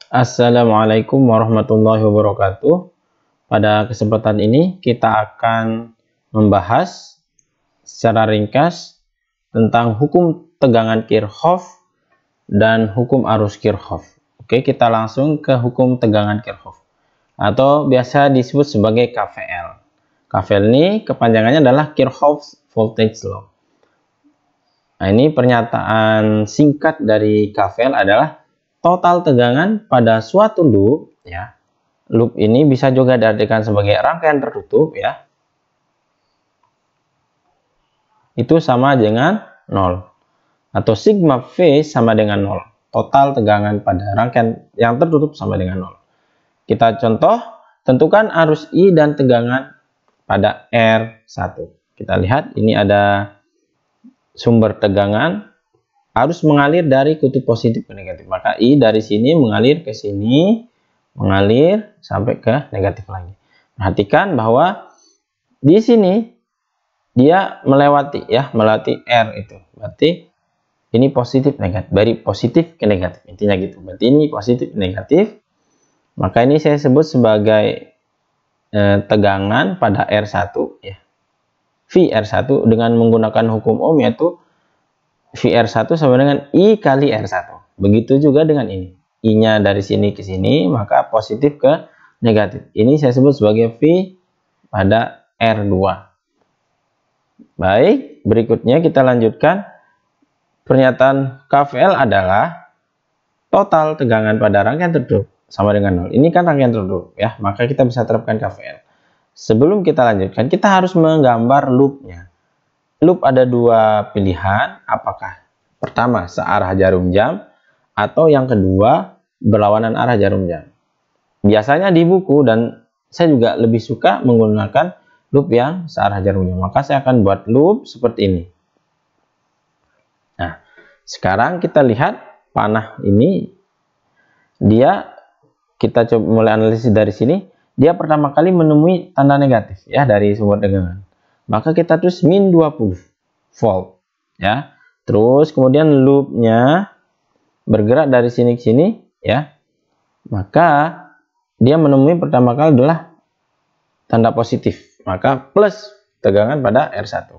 Assalamualaikum warahmatullahi wabarakatuh. Pada kesempatan ini kita akan membahas secara ringkas tentang hukum tegangan Kirchhoff dan hukum arus Kirchhoff. Oke, kita langsung ke hukum tegangan Kirchhoff atau biasa disebut sebagai KVL. KVL ini kepanjangannya adalah Kirchhoff's Voltage Law. Nah, ini pernyataan singkat dari KVL adalah total tegangan pada suatu loop, ya. Loop ini bisa juga diartikan sebagai rangkaian tertutup, ya. Itu sama dengan 0. Atau sigma V sama dengan 0. Total tegangan pada rangkaian yang tertutup sama dengan 0. Kita contoh, tentukan arus I dan tegangan pada R1. Kita lihat, ini ada sumber tegangan harus mengalir dari kutub positif ke negatif. Maka I dari sini mengalir ke sini, mengalir sampai ke negatif lagi. Perhatikan bahwa di sini dia melewati R itu. Berarti ini positif negatif, dari positif ke negatif. Intinya gitu. Berarti ini positif negatif. Maka ini saya sebut sebagai tegangan pada R1 ya. VR1 dengan menggunakan hukum Ohm yaitu VR1 sama dengan I kali R1. Begitu juga dengan ini. I-nya dari sini ke sini, maka positif ke negatif. Ini saya sebut sebagai V pada R2. Baik, berikutnya kita lanjutkan. Pernyataan KVL adalah total tegangan pada rangkaian tertutup sama dengan 0. Ini kan rangkaian tertutup ya, maka kita bisa terapkan KVL. Sebelum kita lanjutkan, kita harus menggambar loopnya. Loop ada dua pilihan, apakah pertama searah jarum jam atau yang kedua berlawanan arah jarum jam. Biasanya di buku dan saya juga lebih suka menggunakan loop yang searah jarum jam. Maka saya akan buat loop seperti ini. Nah, sekarang kita lihat panah ini kita coba mulai analisis dari sini. Dia pertama kali menemui tanda negatif ya dari sumber tegangan. Maka kita tulis min 20 volt ya. Terus kemudian loopnya bergerak dari sini ke sini ya. Maka dia menemui pertama kali adalah tanda positif. Maka plus tegangan pada R1.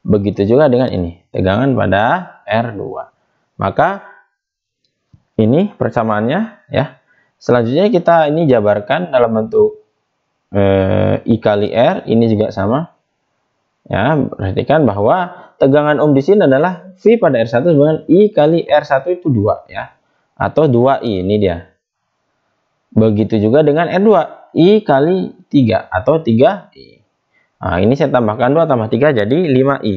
Begitu juga dengan ini, tegangan pada R2. Maka ini persamaannya ya. Selanjutnya kita ini jabarkan dalam bentuk I kali R, ini juga sama. Ya, perhatikan bahwa tegangan Ohm di sini adalah V pada R1 dengan I kali R1 itu 2 ya. Atau 2I, ini dia. Begitu juga dengan R2, I kali 3 atau 3I. Nah, ini saya tambahkan 2 tambah 3 jadi 5I.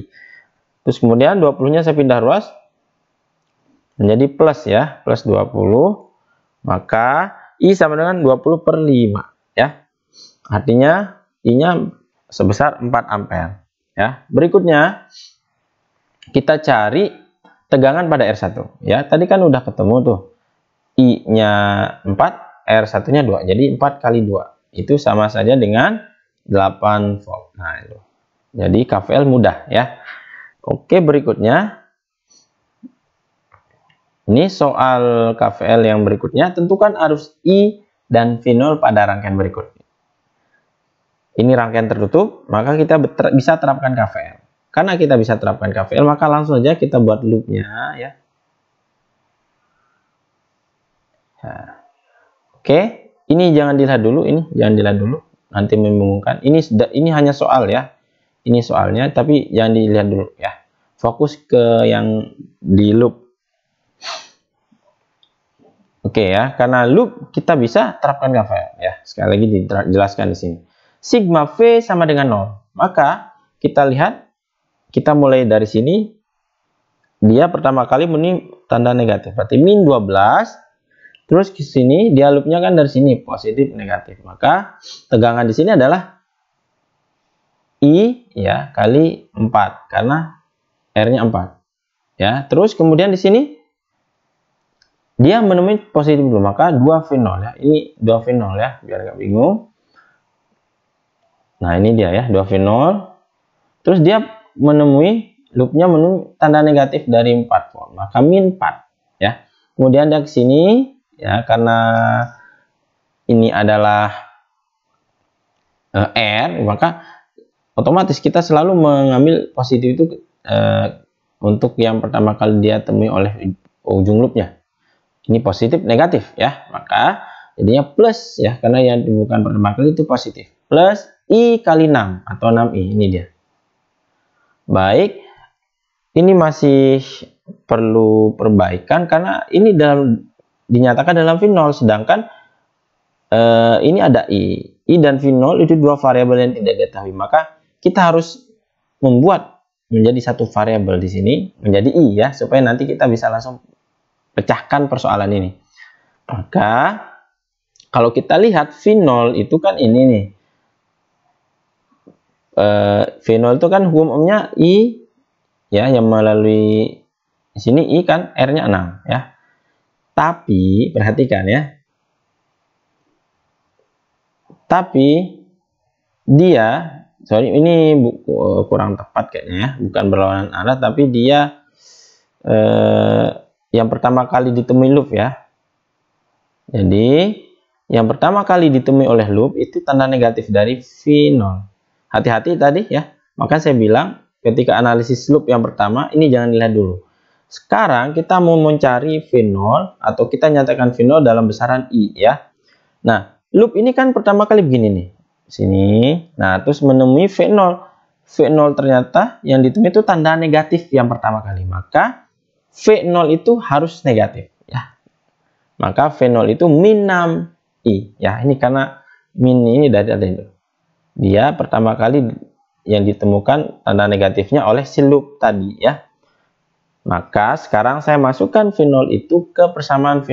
Terus kemudian 20-nya saya pindah ruas menjadi plus ya, plus 20. Maka I sama dengan 20 per 5 ya. Artinya I-nya sebesar 4 ampere ya. Berikutnya kita cari tegangan pada R1 ya. Tadi kan udah ketemu tuh. I-nya 4, R1-nya 2. Jadi 4 kali 2 itu sama saja dengan 8 volt. Nah, itu. Jadi KVL mudah ya. Oke, berikutnya ini soal KVL yang berikutnya, tentukan arus I dan V0 pada rangkaian berikut. Ini rangkaian tertutup, maka kita bisa terapkan KVL. Karena kita bisa terapkan KVL, maka langsung saja kita buat loopnya ya. Nah, oke, ini jangan dilihat dulu, nanti membingungkan. Ini hanya soal ya. Ini soalnya, tapi jangan dilihat dulu ya. Fokus ke yang di loop. Oke ya, karena loop kita bisa terapkan KVL ya. Sekali lagi dijelaskan di sini. Sigma V sama dengan 0. Maka kita lihat, kita mulai dari sini. Dia pertama kali menemui tanda negatif. Berarti min 12. Terus ke sini dia loopnya kan dari sini positif negatif. Maka tegangan di sini adalah I ya kali 4 karena R-nya 4. Ya, terus kemudian di sini dia menemui positif dulu, maka 2V0 ya. Ini 2V0 ya, biar nggak bingung. Nah, ini dia ya, 2V0. Terus dia menemui loopnya tanda negatif dari 4 volt, maka min 4 ya. Kemudian dia ke sini ya, karena ini adalah R, maka otomatis kita selalu mengambil positif itu untuk yang pertama kali dia temui oleh ujung loopnya. Ini positif negatif ya, maka jadinya plus ya, karena yang bukan pertama kali itu positif. Plus I kali 6 atau 6I, ini dia. Baik, ini masih perlu perbaikan karena ini dinyatakan dalam V0, sedangkan ini ada I dan V0 itu dua variabel yang tidak diketahui, maka kita harus membuat menjadi satu variabel di sini menjadi I ya, supaya nanti kita bisa langsung pecahkan persoalan ini. Maka kalau kita lihat V0 itu kan ini nih, V0 itu kan hukum ohmnya I ya, yang melalui di sini I kan R-nya 6 ya. Tapi perhatikan ya, tapi dia, sorry ini kurang tepat kayaknya ya, bukan berlawanan arah, tapi dia yang pertama kali ditemui loop ya. Jadi yang pertama kali ditemui oleh loop itu tanda negatif dari V0. Hati-hati tadi ya, maka saya bilang ketika analisis loop yang pertama ini jangan dilihat dulu. Sekarang kita mau mencari V0 atau kita nyatakan V0 dalam besaran I ya. Nah, loop ini kan pertama kali begini nih, sini. Nah, terus menemui V0. V0 ternyata yang ditemui itu tanda negatif yang pertama kali, maka V0 itu harus negatif ya. Maka V0 itu min 6I ya. Ini karena min ini dari itu. Dia pertama kali yang ditemukan tanda negatifnya oleh si loop tadi ya. Maka sekarang saya masukkan V0 itu ke persamaan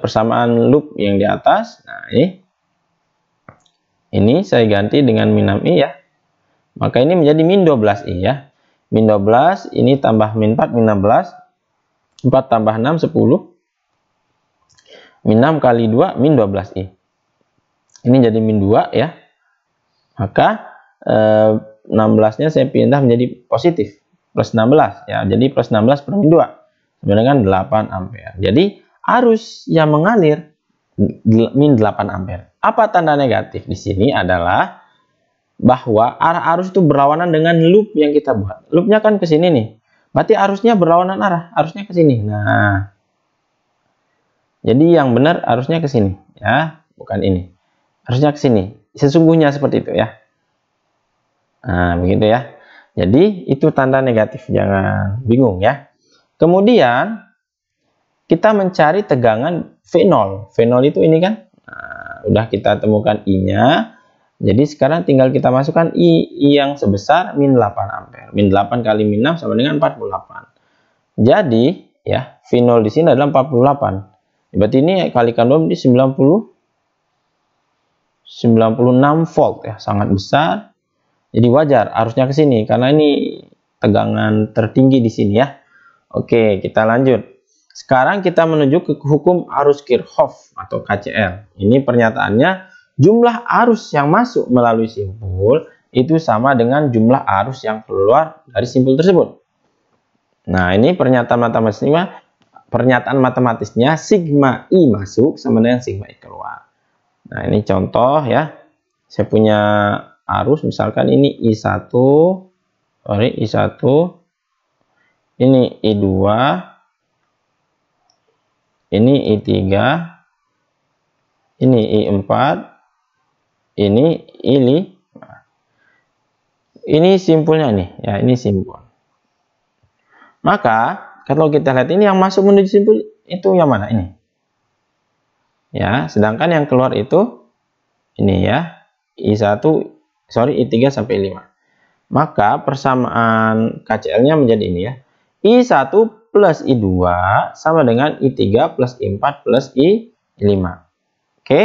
persamaan loop yang di atas. Nah, ini saya ganti dengan min 6i ya. Maka ini menjadi min 12i ya. Min 12 ini tambah min 4 min 16. 4 tambah 6 10. Min 6 kali 2 min 12i. Ini jadi min 2 ya. Maka 16-nya saya pindah menjadi positif. Plus 16 ya. Jadi plus 16 per min 2. Sama dengan 8 ampere. Jadi arus yang mengalir min 8 ampere. Apa tanda negatif di sini adalah bahwa arah arus itu berlawanan dengan loop yang kita buat. Loopnya kan ke sini nih. Berarti arusnya berlawanan arah. Arusnya ke sini. Nah, jadi yang benar arusnya ke sini ya, bukan ini. Harusnya ke sini. Sesungguhnya seperti itu ya. Nah, begitu ya. Jadi itu tanda negatif, jangan bingung ya. Kemudian kita mencari tegangan V0. V0 itu ini kan. Nah, udah kita temukan I-nya. Jadi sekarang tinggal kita masukkan I yang sebesar min 8 ampere. Min 8 kali min 6 sama dengan 48. Jadi ya, V0 di sini adalah 48. Berarti ini kalikan 2 menjadi 96 volt ya, sangat besar. Jadi wajar arusnya ke sini karena ini tegangan tertinggi di sini ya. Oke, kita lanjut. Sekarang kita menuju ke hukum arus Kirchhoff atau KCL. Ini pernyataannya, jumlah arus yang masuk melalui simpul itu sama dengan jumlah arus yang keluar dari simpul tersebut. Nah, ini pernyataan matematisnya sigma I masuk sama dengan sigma I keluar. Nah, ini contoh ya. Saya punya arus, misalkan ini I1, ini I2, ini I3, ini I4, ini I5. Ini simpulnya nih, ya, ini simpul. Maka kalau kita lihat ini yang masuk menuju simpul itu yang mana ini? Ya, sedangkan yang keluar itu ini ya, I3 sampai 5. Maka persamaan KCL-nya menjadi ini ya. I1 plus I2 sama dengan I3 plus I4 plus I5. Oke.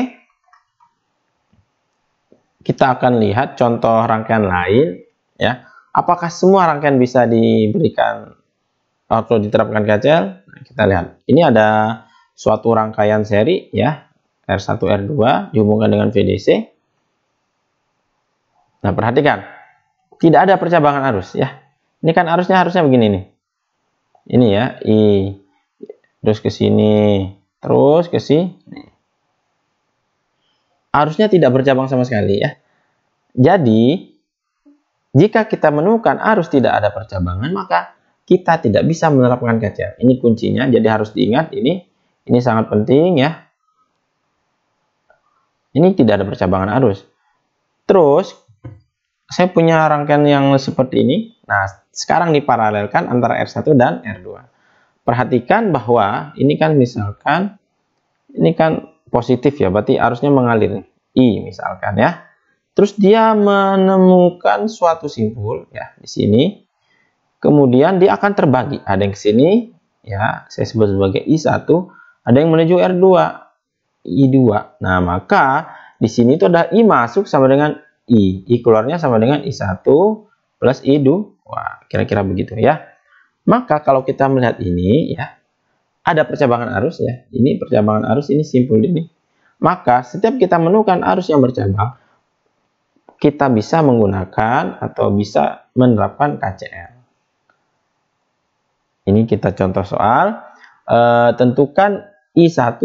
Kita akan lihat contoh rangkaian lain ya. Apakah semua rangkaian bisa diberikan atau diterapkan KCL? Nah, kita lihat. Ini ada suatu rangkaian seri ya. R1 R2 dihubungkan dengan VDC. Nah, perhatikan. Tidak ada percabangan arus ya. Ini kan arusnya harusnya begini nih. Ini ya, I terus ke sini, terus ke sini. Arusnya tidak bercabang sama sekali ya. Jadi, jika kita menemukan arus tidak ada percabangan, maka kita tidak bisa menerapkan KCL. Ini kuncinya, jadi harus diingat ini sangat penting ya. Ini tidak ada percabangan arus. Terus, saya punya rangkaian yang seperti ini. Nah, sekarang diparalelkan antara R1 dan R2. Perhatikan bahwa ini kan misalkan, ini kan positif ya, berarti arusnya mengalir I misalkan ya. Terus dia menemukan suatu simpul ya di sini. Kemudian dia akan terbagi. Ada yang ke sini ya, saya sebut sebagai I1, ada yang menuju R2, I2. Nah, maka di sini itu ada I masuk sama dengan I keluarnya sama dengan I1 plus I2. Wah, kira-kira begitu ya. Maka kalau kita melihat ini ya, ada percabangan arus ya. Ini percabangan arus, ini simpul ini. Maka setiap kita menemukan arus yang bercabang, kita bisa menggunakan atau bisa menerapkan KCL. Ini kita contoh soal. Tentukan I1.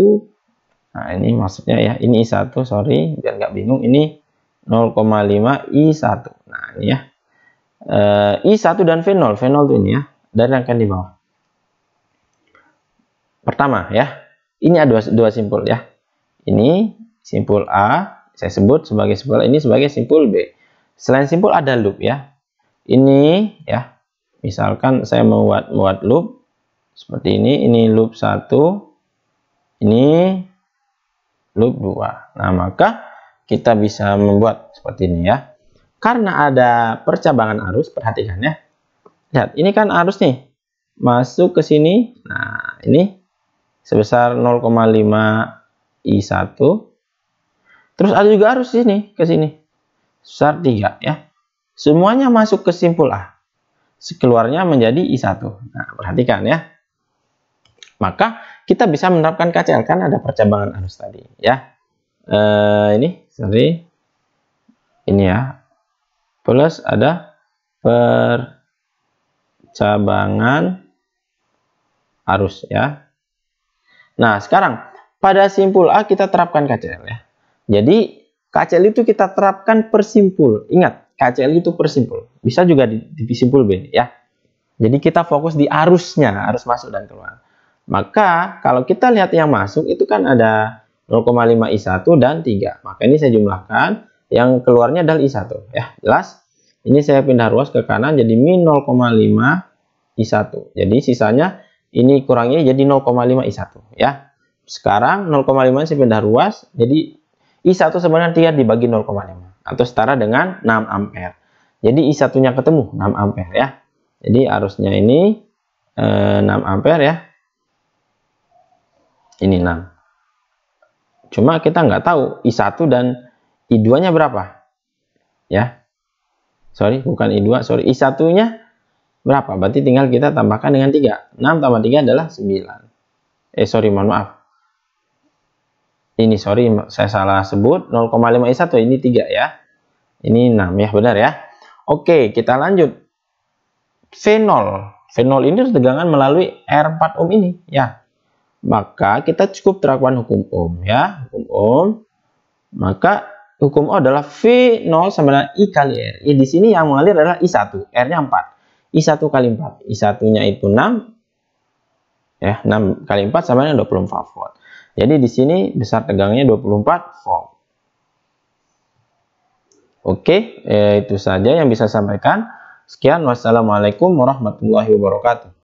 Nah, ini maksudnya ya. Ini I1, sorry. Biar nggak bingung. Ini 0,5 I1. Nah, ini ya. I1 dan V0. V0 itu ini ya. Dari rangkaian di bawah. Pertama ya. Ini ada dua simpul ya. Ini simpul A, saya sebut sebagai simpul A, ini sebagai simpul B. Selain simpul ada loop ya. Ini ya, misalkan saya membuat loop seperti ini loop 1, ini loop 2. Nah, maka kita bisa membuat seperti ini ya. Karena ada percabangan arus, perhatikan ya. Lihat, ini kan arus nih. Masuk ke sini. Nah, ini sebesar 0,5 I1. Terus ada juga arus sini ke sini. Sebesar 3 ya. Semuanya masuk ke simpul A. Keluarnya menjadi I1. Nah, perhatikan ya. Maka kita bisa menerapkan KCL kan ada percabangan arus tadi ya. Ini sorry. Ini ya. Plus ada percabangan arus ya. Nah, sekarang pada simpul A kita terapkan KCL ya. Jadi KCL itu kita terapkan per simpul. Ingat, KCL itu per simpul. Bisa juga di simpul B ya. Jadi kita fokus di arusnya, arus masuk dan keluar. Maka kalau kita lihat yang masuk itu kan ada 0,5 I1 dan 3. Maka ini saya jumlahkan, yang keluarnya adalah I1 ya. Jelas? Ini saya pindah ruas ke kanan jadi min 0,5 I1. Jadi sisanya ini kurangnya jadi 0,5 I1 ya. Sekarang 0,5 saya pindah ruas, jadi I1 sebenarnya 3 dibagi 0,5 atau setara dengan 6 ampere. Jadi I1-nya ketemu 6 ampere ya. Jadi arusnya ini 6 ampere ya. Ini 6. Cuma kita nggak tahu I1 dan I2-nya berapa. Ya. Sorry, bukan I2, sorry. I1-nya berapa? Berarti tinggal kita tambahkan dengan 3. 6 tambah 3 adalah 9. Sorry, mohon maaf. Ini sorry, saya salah sebut. 0,5 I1, ini 3 ya. Ini 6 ya, benar ya. Oke, kita lanjut. V0. V0 ini tegangan melalui R4 ohm ini ya. Maka kita cukup terapkan hukum ohm ya. Hukum ohm. Maka hukum ohm adalah V0 sama dengan I kali R. Ya, di sini yang mengalir adalah I1. R-nya 4. I1 kali 4. I1-nya itu 6. Ya, 6 kali 4 sama dengan 24 volt. Jadi di sini besar tegangnya 24 volt. Oke, itu saja yang bisa saya sampaikan. Sekian, wassalamualaikum warahmatullahi wabarakatuh.